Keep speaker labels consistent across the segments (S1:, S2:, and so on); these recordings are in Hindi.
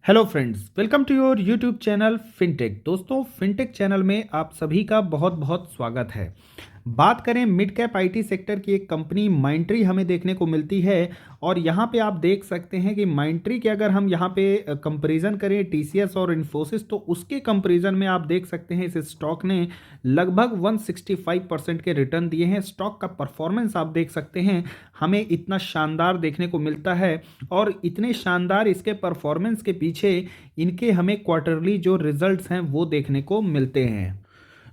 S1: Hello friends, welcome to your YouTube channel Fintech. दोस्तों, फिनटेक चैनल में आप सभी का बहुत बहुत स्वागत है। बात करें मिड कैप आईटी सेक्टर की, एक कंपनी माइंट्री हमें देखने को मिलती है। और यहाँ पे आप देख सकते हैं कि माइंट्री के अगर हम यहाँ पे कंपैरिजन करें टीसीएस और इन्फोसिस, तो उसके कंपैरिजन में आप देख सकते हैं इस स्टॉक ने लगभग 165% के रिटर्न दिए हैं। स्टॉक का परफॉर्मेंस आप देख सकते हैं, हमें इतना शानदार देखने को मिलता है। और इतने शानदार इसके परफॉर्मेंस के पीछे इनके हमें क्वार्टरली जो रिजल्ट्स हैं वो देखने को मिलते हैं।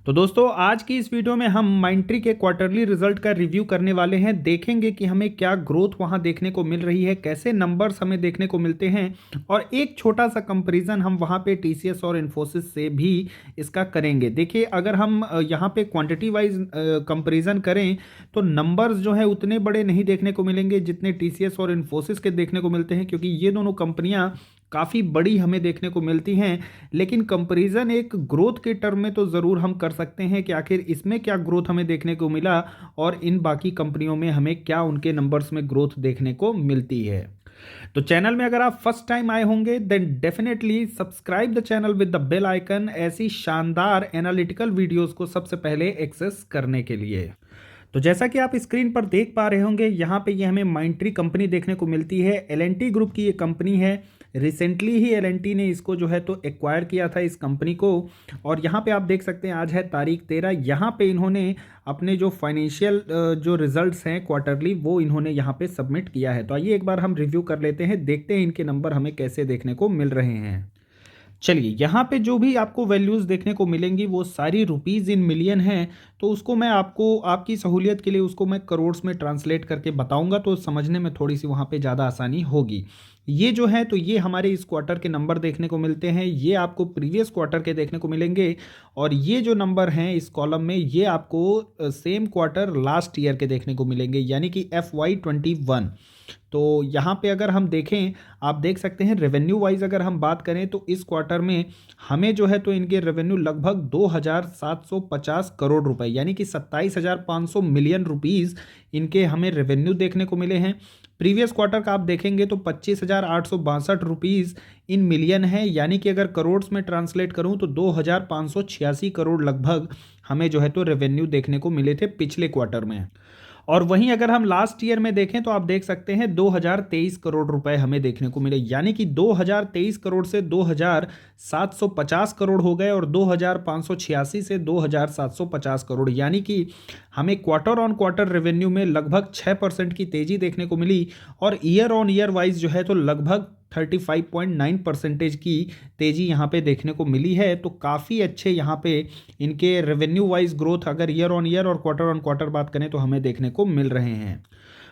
S1: तो दोस्तों, आज की इस वीडियो में हम माइंट्री के क्वार्टरली रिजल्ट का रिव्यू करने वाले हैं। देखेंगे कि हमें क्या ग्रोथ वहां देखने को मिल रही है, कैसे नंबर्स हमें देखने को मिलते हैं, और एक छोटा सा कंपैरिजन हम वहां पे टीसीएस और इन्फोसिस से भी इसका करेंगे। देखिए, अगर हम यहाँ पे क्वांटिटी वाइज कंपैरिजन करें तो नंबर्स जो है उतने बड़े नहीं देखने को मिलेंगे जितने टीसीएस और इन्फोसिस के देखने को मिलते हैं, क्योंकि ये दोनों कंपनियां काफ़ी बड़ी हमें देखने को मिलती हैं। लेकिन कंपैरिजन एक ग्रोथ के टर्म में तो ज़रूर हम कर सकते हैं कि आखिर इसमें क्या ग्रोथ हमें देखने को मिला और इन बाकी कंपनियों में हमें क्या उनके नंबर्स में ग्रोथ देखने को मिलती है। तो चैनल में अगर आप फर्स्ट टाइम आए होंगे then definitely subscribe the channel with the bell icon, ऐसी शानदार एनालिटिकल वीडियोस को सबसे पहले एक्सेस करने के लिए। तो जैसा कि आप स्क्रीन पर देख पा रहे होंगे, यहाँ पे ये हमें माइंट्री कंपनी देखने को मिलती है। एल&टी ग्रुप की ये कंपनी है। रिसेंटली ही एल&टी ने इसको जो है तो एक्वायर किया था, इस कंपनी को। और यहाँ पे आप देख सकते हैं आज है तारीख 13। यहाँ पे इन्होंने अपने जो फाइनेंशियल जो रिजल्ट्स हैं क्वार्टरली, वो इन्होंने यहाँ पे सबमिट किया है। तो आइए एक बार हम रिव्यू कर लेते हैं, देखते हैं इनके नंबर हमें कैसे देखने को मिल रहे हैं। चलिए, यहाँ पे जो भी आपको वैल्यूज़ देखने को मिलेंगी वो सारी रुपीज़ इन मिलियन हैं। तो उसको मैं आपको आपकी सहूलियत के लिए उसको मैं करोड़्स में ट्रांसलेट करके बताऊंगा, तो समझने में थोड़ी सी वहाँ पे ज़्यादा आसानी होगी। ये जो है तो ये हमारे इस क्वार्टर के नंबर देखने को मिलते हैं, ये आपको प्रीवियस क्वार्टर के देखने को मिलेंगे। और ये जो नंबर हैं इस कॉलम में, ये आपको सेम क्वार्टर लास्ट ईयर के देखने को मिलेंगे, यानी कि FY21। तो यहाँ पे अगर हम देखें, आप देख सकते हैं रेवेन्यू वाइज अगर हम बात करें तो इस क्वार्टर में हमें जो है तो इनके रेवेन्यू लगभग 2750 करोड़ रुपए, यानी कि 27,500 मिलियन रुपीस इनके हमें रेवेन्यू देखने को मिले हैं। प्रीवियस क्वार्टर का आप देखेंगे तो 25,862 रुपीस इन मिलियन है, यानी कि अगर करोड़्स में ट्रांसलेट करूं तो 2,586 करोड़ लगभग हमें जो है तो रेवेन्यू देखने को मिले थे पिछले क्वार्टर में। और वहीं अगर हम लास्ट ईयर में देखें तो आप देख सकते हैं 2023 करोड़ रुपए हमें देखने को मिले, यानी कि 2023 करोड़ से 2,750 करोड़ हो गए, और 2,586 से 2,750 करोड़, यानी कि हमें क्वार्टर ऑन क्वार्टर रेवेन्यू में लगभग 6% की तेजी देखने को मिली। और ईयर ऑन ईयर वाइज जो है तो लगभग 35.9% की तेजी यहाँ पे देखने को मिली है। तो काफ़ी अच्छे यहाँ पे इनके रेवेन्यू वाइज ग्रोथ अगर ईयर ऑन ईयर और क्वार्टर ऑन क्वार्टर बात करें तो हमें देखने को मिल रहे हैं।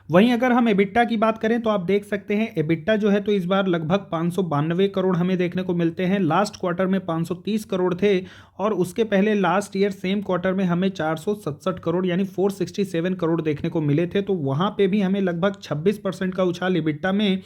S1: वहीं अगर हम एबिटा की बात करें तो आप देख सकते हैं एबिटा जो है तो इस बार लगभग 592 करोड़ हमें देखने को मिलते हैं। लास्ट क्वार्टर में 530 करोड़ थे, और उसके पहले लास्ट ईयर सेम क्वार्टर में हमें 467 करोड़ यानी 467 करोड़ देखने को मिले थे। तो वहाँ पे भी हमें लगभग 26% का उछाल एबिटा में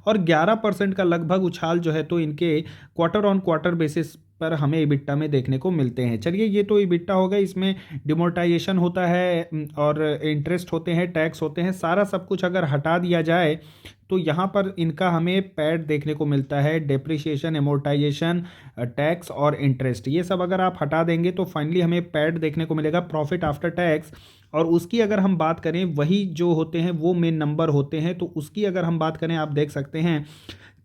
S1: और 11% का लगभग उछाल जो है तो इनके क्वार्टर ऑन क्वार्टर बेसिस पर हमें इबिट्टा में देखने को मिलते हैं। चलिए, ये तो इबिट्टा हो गया, इसमें डिमोर्टाइजेशन होता है और इंटरेस्ट होते हैं, टैक्स होते हैं, सारा सब कुछ अगर हटा दिया जाए तो यहाँ पर इनका हमें पैड देखने को मिलता है। डेप्रिसिएशन, एमोर्टाइजेशन, टैक्स और इंटरेस्ट, ये सब अगर आप हटा देंगे तो फाइनली हमें पैड देखने को मिलेगा, प्रॉफिट आफ्टर टैक्स। और उसकी अगर हम बात करें, वही जो होते हैं वो मेन नंबर होते हैं, तो उसकी अगर हम बात करें, आप देख सकते हैं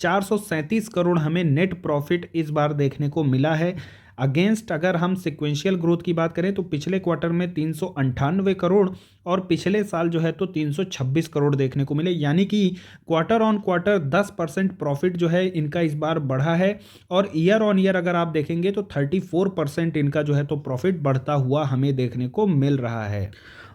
S1: 437 करोड़ हमें नेट प्रॉफिट इस बार देखने को मिला है। अगेंस्ट अगर हम सिक्वेंशियल ग्रोथ की बात करें तो पिछले क्वार्टर में 398 करोड़ और पिछले साल जो है तो 326 करोड़ देखने को मिले, यानी कि क्वार्टर ऑन क्वार्टर 10% प्रॉफिट जो है इनका इस बार बढ़ा है। और ईयर ऑन ईयर अगर आप देखेंगे तो 34% इनका जो है तो प्रॉफिट बढ़ता हुआ हमें देखने को मिल रहा है।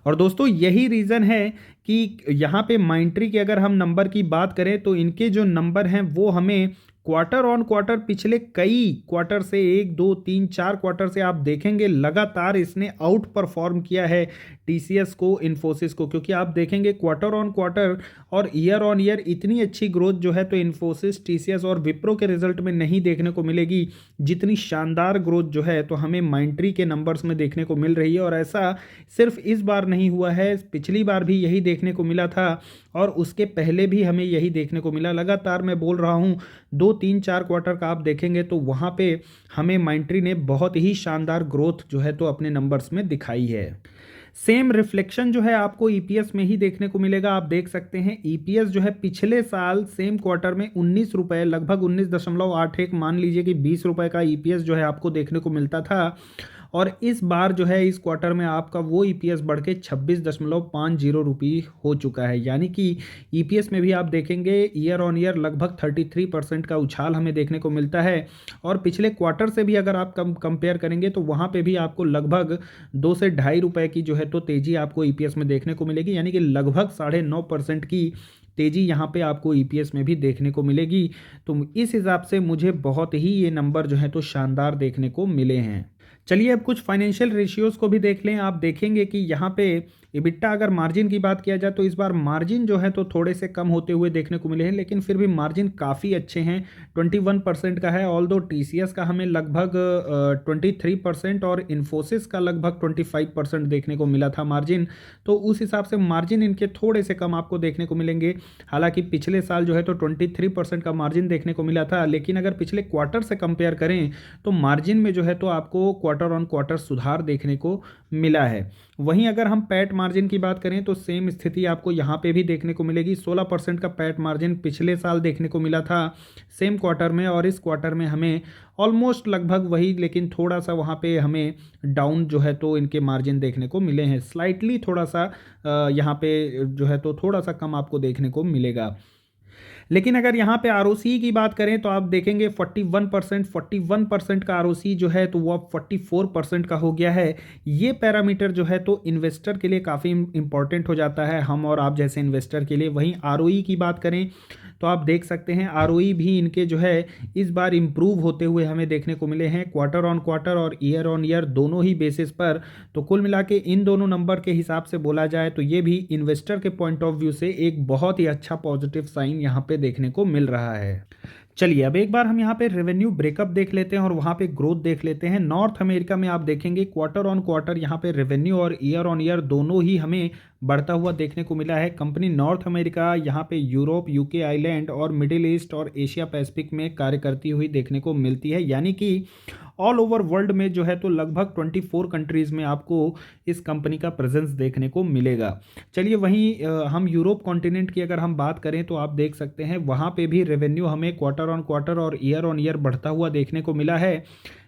S1: और दोस्तों, यही रीज़न है कि यहाँ पे माइंट्री के अगर हम नंबर की बात करें तो इनके जो नंबर हैं वो हमें क्वार्टर ऑन क्वार्टर पिछले कई क्वार्टर से 1 2 3 4 क्वार्टर से आप देखेंगे लगातार इसने आउट परफॉर्म किया है टीसीएस को, इन्फोसिस को। क्योंकि आप देखेंगे क्वार्टर ऑन क्वार्टर और ईयर ऑन ईयर इतनी अच्छी ग्रोथ जो है तो इन्फोसिस, टीसीएस और विप्रो के रिजल्ट में नहीं देखने को मिलेगी, जितनी शानदार ग्रोथ जो है तो हमें माइंट्री के नंबर्स में देखने को मिल रही है। और ऐसा सिर्फ इस बार नहीं हुआ है, पिछली बार भी यही देखने को मिला था। और उसके पहले भी हमें यही देखने को मिला। लगातार मैं बोल रहा हूँ 2 3 4 क्वार्टर का आप देखेंगे तो वहाँ पे हमें माइंट्री ने बहुत ही शानदार ग्रोथ जो है तो अपने नंबर्स में दिखाई है। सेम रिफ्लेक्शन जो है आपको ईपीएस में ही देखने को मिलेगा। आप देख सकते हैं ईपीएस जो है पिछले साल सेम क्वार्टर में 19 रुपये, लगभग 19.81, मान लीजिए कि 20 रुपये का ईपीएस जो है आपको देखने को मिलता था। और इस बार जो है इस क्वार्टर में आपका वो ईपीएस बढ़ के 26.50 रुपये हो चुका है। यानी कि ईपीएस में भी आप देखेंगे ईयर ऑन ईयर लगभग 33% का उछाल हमें देखने को मिलता है। और पिछले क्वार्टर से भी अगर आप कंपेयर करेंगे तो वहाँ पे भी आपको लगभग 2 से ₹2.5 की जो है तो तेज़ी आपको ईपीएस में देखने को मिलेगी। यानी कि लगभग 9.5% की तेज़ी यहाँ पे आपको ईपीएस में भी देखने को मिलेगी। तो इस हिसाब से मुझे बहुत ही ये नंबर जो है तो शानदार देखने को मिले हैं। चलिए अब कुछ फाइनेंशियल रेशियोज़ को भी देख लें। आप देखेंगे कि यहाँ पे EBITDA अगर मार्जिन की बात किया जाए तो इस बार मार्जिन जो है तो थोड़े से कम होते हुए देखने को मिले हैं, लेकिन फिर भी मार्जिन काफ़ी अच्छे हैं, 21% का है। ऑल्दो टीसीएस का हमें लगभग 23% और इन्फोसिस का लगभग 25% देखने को मिला था मार्जिन। तो उस हिसाब से मार्जिन इनके थोड़े से कम आपको देखने को मिलेंगे। हालांकि पिछले साल जो है तो 23% का मार्जिन देखने को मिला था, लेकिन अगर पिछले क्वार्टर से कंपेयर करें तो मार्जिन में जो है तो आपको क्वार्टर ऑन क्वार्टर सुधार देखने को मिला है। वहीं अगर हम पैट मार्जिन की बात करें तो सेम स्थिति आपको यहाँ पे भी देखने को मिलेगी। 16% का पैट मार्जिन पिछले साल देखने को मिला था सेम क्वार्टर में, और इस क्वार्टर में हमें ऑलमोस्ट लगभग वही, लेकिन थोड़ा सा वहाँ पे हमें डाउन जो है तो इनके मार्जिन देखने को मिले हैं। स्लाइटली थोड़ा सा यहाँ पे जो है तो थोड़ा सा कम आपको देखने को मिलेगा। लेकिन अगर यहाँ पे आरओसी की बात करें तो आप देखेंगे 41% का आरओसी जो है तो वो अब 44% का हो गया है। ये पैरामीटर जो है तो इन्वेस्टर के लिए काफ़ी इंपॉर्टेंट हो जाता है, हम और आप जैसे इन्वेस्टर के लिए। वहीं आरओई की बात करें तो आप देख सकते हैं आरओई भी इनके जो है इस बार इम्प्रूव होते हुए हमें देखने को मिले हैं, क्वार्टर ऑन क्वार्टर और ईयर ऑन ईयर दोनों ही बेसिस पर। तो कुल मिला के इन दोनों नंबर के हिसाब से बोला जाए तो ये भी इन्वेस्टर के पॉइंट ऑफ व्यू से एक बहुत ही अच्छा पॉजिटिव साइन यहाँ पे देखने को मिल रहा है। चलिए अब एक बार हम यहाँ पे रेवेन्यू ब्रेकअप देख लेते हैं और वहाँ पे ग्रोथ देख लेते हैं। नॉर्थ अमेरिका में आप देखेंगे क्वार्टर ऑन क्वार्टर यहाँ पे रेवेन्यू और ईयर ऑन ईयर दोनों ही हमें बढ़ता हुआ देखने को मिला है। कंपनी नॉर्थ अमेरिका यहाँ पे यूरोप, यूके आइलैंड और मिडिल ईस्ट और एशिया पैसिफिक में कार्य करती हुई देखने को मिलती है। यानी कि ऑल ओवर वर्ल्ड में जो है तो लगभग 24 कंट्रीज़ में आपको इस कंपनी का प्रेजेंस देखने को मिलेगा। चलिए वहीं हम यूरोप कॉन्टिनेंट की अगर हम बात करें तो आप देख सकते हैं वहाँ पे भी रेवेन्यू हमें क्वार्टर ऑन क्वार्टर और ईयर ऑन ईयर बढ़ता हुआ देखने को मिला है।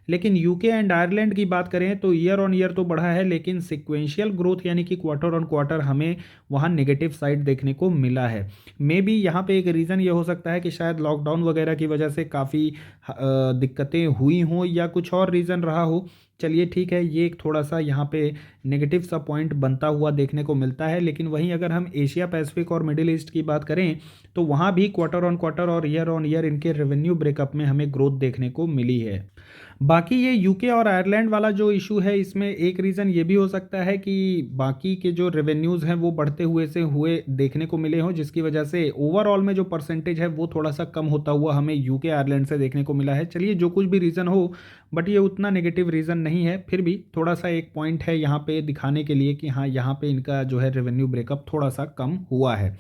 S1: लेकिन यूके एंड आयरलैंड की बात करें तो ईयर ऑन ईयर तो बढ़ा है, लेकिन सिक्वेंशियल ग्रोथ यानी कि क्वार्टर ऑन क्वार्टर हमें वहाँ नेगेटिव साइड देखने को मिला है। मे बी यहाँ पे एक रीज़न ये हो सकता है कि शायद लॉकडाउन वगैरह की वजह से काफ़ी दिक्कतें हुई हों या कुछ और रीज़न रहा हो। चलिए ठीक है, ये एक थोड़ा सा यहाँ पे नेगेटिव सा पॉइंट बनता हुआ देखने को मिलता है। लेकिन वहीं अगर हम एशिया पैसिफिक और मिडिल ईस्ट की बात करें तो वहाँ भी क्वार्टर ऑन क्वार्टर और ईयर ऑन ईयर इनके रेवेन्यू ब्रेकअप में हमें ग्रोथ देखने को मिली है। बाकी ये यूके और आयरलैंड वाला जो इशू है, इसमें एक रीज़न ये भी हो सकता है कि बाकी के जो रेवेन्यूज़ हैं वो बढ़ते हुए देखने को मिले हों, जिसकी वजह से ओवरऑल में जो परसेंटेज है वो थोड़ा सा कम होता हुआ हमें यूके आयरलैंड से देखने को मिला है। चलिए जो कुछ भी रीज़न हो, बट ये उतना नेगेटिव रीज़न नहीं है, फिर भी थोड़ा सा एक पॉइंट है यहाँ पे दिखाने के लिए कि हाँ यहाँ पे इनका जो है रेवेन्यू ब्रेकअप थोड़ा सा कम हुआ है।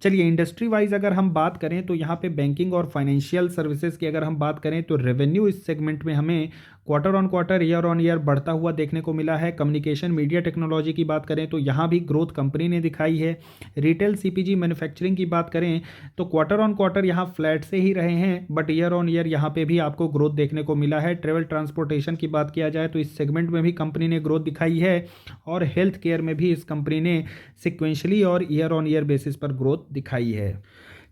S1: चलिए इंडस्ट्री वाइज अगर हम बात करें तो यहाँ पे बैंकिंग और फाइनेंशियल सर्विसेज की अगर हम बात करें तो रेवेन्यू इस सेगमेंट में हमें quarter on quarter year on year बढ़ता हुआ देखने को मिला है। कम्युनिकेशन मीडिया टेक्नोलॉजी की बात करें तो यहाँ भी ग्रोथ कंपनी ने दिखाई है। रिटेल सीपीजी मैन्युफैक्चरिंग की बात करें तो क्वार्टर ऑन क्वार्टर यहाँ फ्लैट से ही रहे हैं, बट ईयर ऑन ईयर यहाँ पे भी आपको ग्रोथ देखने को मिला है। ट्रेवल ट्रांसपोर्टेशन की बात किया जाए तो इस सेगमेंट में भी कंपनी ने ग्रोथ दिखाई है, और हेल्थ केयर में भी इस कंपनी ने सिक्वेंशली और ईयर ऑन ईयर बेसिस पर ग्रोथ दिखाई है।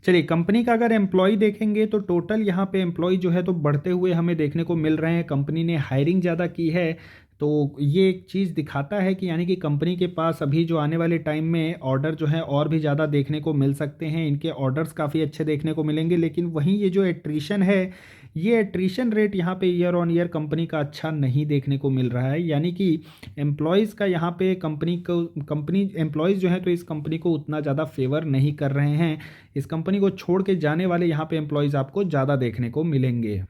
S1: चलिए कंपनी का अगर एम्प्लॉय देखेंगे तो टोटल यहाँ पे एम्प्लॉय जो है तो बढ़ते हुए हमें देखने को मिल रहे हैं। कंपनी ने हायरिंग ज़्यादा की है, तो ये एक चीज़ दिखाता है कि यानी कि कंपनी के पास अभी जो आने वाले टाइम में ऑर्डर जो है और भी ज़्यादा देखने को मिल सकते हैं। इनके ऑर्डर्स काफ़ी अच्छे देखने को मिलेंगे। लेकिन वहीं ये जो एट्रीशन है, ये एट्रीशन रेट यहाँ पे ईयर ऑन ईयर कंपनी का अच्छा नहीं देखने को मिल रहा है। यानी कि एम्प्लॉयज़ का यहाँ पे कंपनी एम्प्लॉयज़ जो है तो इस कंपनी को उतना ज़्यादा फेवर नहीं कर रहे हैं। इस कंपनी को छोड़ के जाने वाले यहाँ पे एम्प्लॉयज़ आपको ज़्यादा देखने को मिलेंगे।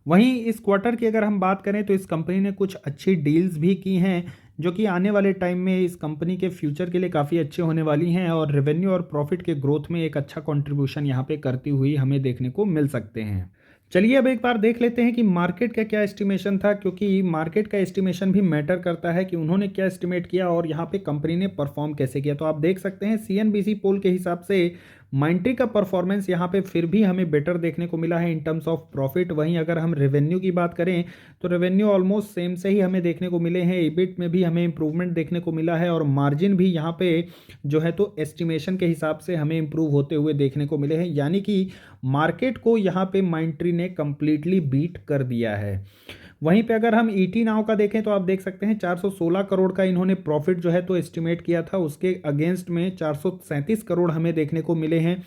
S1: वहीं इस क्वार्टर की अगर हम बात करें तो इस कंपनी ने कुछ अच्छी डील्स भी की हैं, जो कि आने वाले टाइम में इस कंपनी के फ्यूचर के लिए काफ़ी अच्छे होने वाली हैं और रेवेन्यू और प्रॉफिट के ग्रोथ में एक अच्छा कंट्रीब्यूशन यहाँ पे करती हुई हमें देखने को मिल सकते हैं। चलिए अब एक बार देख लेते हैं कि मार्केट का क्या एस्टिमेशन था, क्योंकि मार्केट का एस्टिमेशन भी मैटर करता है कि उन्होंने क्या एस्टिमेट किया और यहाँ पे कंपनी ने परफॉर्म कैसे किया। तो आप देख सकते हैं सीएनबीसी पोल के हिसाब से माइंट्री का परफॉर्मेंस यहाँ पे फिर भी हमें बेटर देखने को मिला है इन टर्म्स ऑफ प्रॉफिट। वहीं अगर हम रेवेन्यू की बात करें तो रेवेन्यू ऑलमोस्ट सेम से ही हमें देखने को मिले हैं, ईबिट में भी हमें इंप्रूवमेंट देखने को मिला है और मार्जिन भी यहाँ पे जो है तो एस्टिमेशन के हिसाब से हमें इंप्रूव होते हुए देखने को मिले हैं, यानी कि मार्केट को यहाँ पे माइंट्री ने कंप्लीटली बीट कर दिया है। वहीं पे अगर हम ईटी नाउ का देखें तो आप देख सकते हैं 416 करोड़ का इन्होंने प्रॉफिट जो है तो एस्टिमेट किया था, उसके अगेंस्ट में 437 करोड़ हमें देखने को मिले हैं।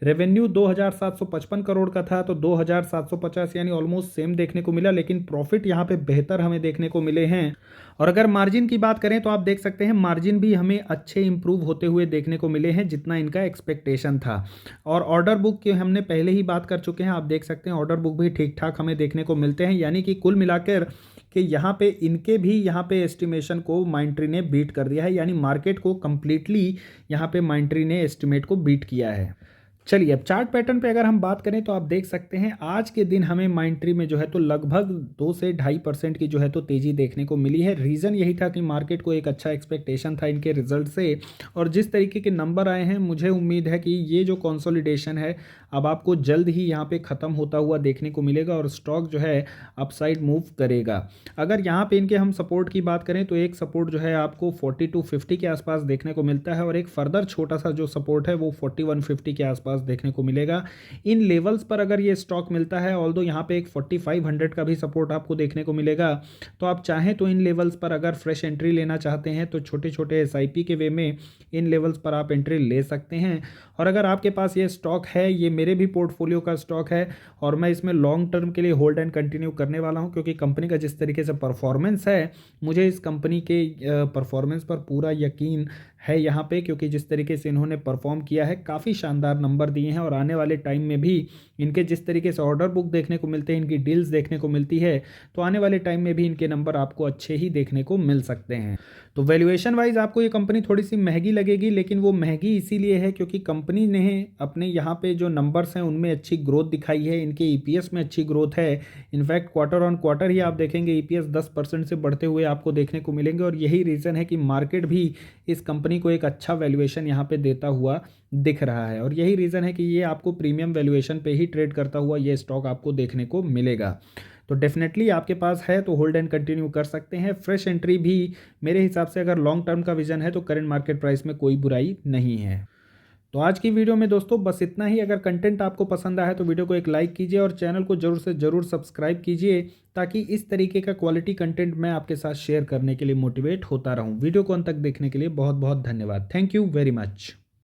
S1: रेवेन्यू 2755 करोड़ का था तो 2750 यानी ऑलमोस्ट सेम देखने को मिला, लेकिन प्रॉफिट यहाँ पे बेहतर हमें देखने को मिले हैं। और अगर मार्जिन की बात करें तो आप देख सकते हैं मार्जिन भी हमें अच्छे इंप्रूव होते हुए देखने को मिले हैं जितना इनका एक्सपेक्टेशन था। और ऑर्डर बुक की हमने पहले ही बात कर चुके हैं, आप देख सकते हैं ऑर्डर बुक भी ठीक ठाक हमें देखने को मिलते हैं, यानी कि कुल मिलाकर कि यहाँ पे इनके भी यहाँ पे एस्टिमेशन को माइंट्री ने बीट कर दिया है, यानी मार्केट को कंप्लीटली यहाँ पे माइंट्री ने एस्टिमेट को बीट किया है। चलिए अब चार्ट पैटर्न पे अगर हम बात करें तो आप देख सकते हैं आज के दिन हमें माइंट्री में जो है तो लगभग 2 से 2.5% की जो है तो तेज़ी देखने को मिली है। रीज़न यही था कि मार्केट को एक अच्छा एक्सपेक्टेशन था इनके रिजल्ट से, और जिस तरीके के नंबर आए हैं मुझे उम्मीद है कि ये जो कंसोलिडेशन है अब आपको जल्द ही यहाँ पे ख़त्म होता हुआ देखने को मिलेगा और स्टॉक जो है अपसाइड मूव करेगा। अगर यहाँ पे इनके हम सपोर्ट की बात करें तो एक सपोर्ट जो है आपको 4250 के आसपास देखने को मिलता है और एक फर्दर छोटा सा जो सपोर्ट है वो 4150 के आसपास देखने को मिलेगा। इन लेवल्स पर अगर ये स्टॉक मिलता है, ऑल्दो यहाँ पे एक 4500 का भी सपोर्ट आपको देखने को मिलेगा, तो आप चाहें तो इन लेवल्स पर अगर फ्रेश एंट्री लेना चाहते हैं तो छोटे छोटे एसआईपी के वे में इन लेवल्स पर आप एंट्री ले सकते हैं। और अगर आपके पास ये स्टॉक है, ये मेरे भी पोर्टफोलियो का स्टॉक है और मैं इसमें लॉन्ग टर्म के लिए होल्ड एंड कंटिन्यू करने वाला हूं, क्योंकि कंपनी का जिस तरीके से परफॉर्मेंस है मुझे इस कंपनी के परफॉर्मेंस पर पूरा यकीन है यहाँ पे, क्योंकि जिस तरीके से इन्होंने परफॉर्म किया है काफ़ी शानदार नंबर दिए हैं और आने वाले टाइम में भी इनके जिस तरीके से ऑर्डर बुक देखने को मिलते हैं, इनकी डील्स देखने को मिलती है, तो आने वाले टाइम में भी इनके नंबर आपको अच्छे ही देखने को मिल सकते हैं। तो वैल्यूएशन वाइज आपको ये कंपनी थोड़ी सी महंगी लगेगी, लेकिन वो महंगी इसीलिए है क्योंकि कंपनी ने अपने यहाँ पे जो नंबर्स हैं उनमें अच्छी ग्रोथ दिखाई है, इनके ईपीएस में अच्छी ग्रोथ है। इनफैक्ट क्वार्टर ऑन क्वार्टर ही आप देखेंगे ईपीएस 10% से बढ़ते हुए आपको देखने को मिलेंगे और यही रीज़न है कि मार्केट भी इस कंपनी को एक अच्छा वैल्यूएशन यहाँ पे देता हुआ दिख रहा है और यही रीज़न है कि ये आपको प्रीमियम वैल्यूएशन पे ही ट्रेड करता हुआ ये स्टॉक आपको देखने को मिलेगा। तो डेफिनेटली आपके पास है तो होल्ड एंड कंटिन्यू कर सकते हैं। फ्रेश एंट्री भी मेरे हिसाब से अगर लॉन्ग टर्म का विजन है तो करंट मार्केट प्राइस में कोई बुराई नहीं है। तो आज की वीडियो में दोस्तों बस इतना ही। अगर कंटेंट आपको पसंद आया है तो वीडियो को एक लाइक कीजिए और चैनल को जरूर से जरूर सब्सक्राइब कीजिए, ताकि इस तरीके का क्वालिटी कंटेंट मैं आपके साथ शेयर करने के लिए मोटिवेट होता रहूं। वीडियो को अंत तक देखने के लिए बहुत बहुत धन्यवाद। Thank you very much.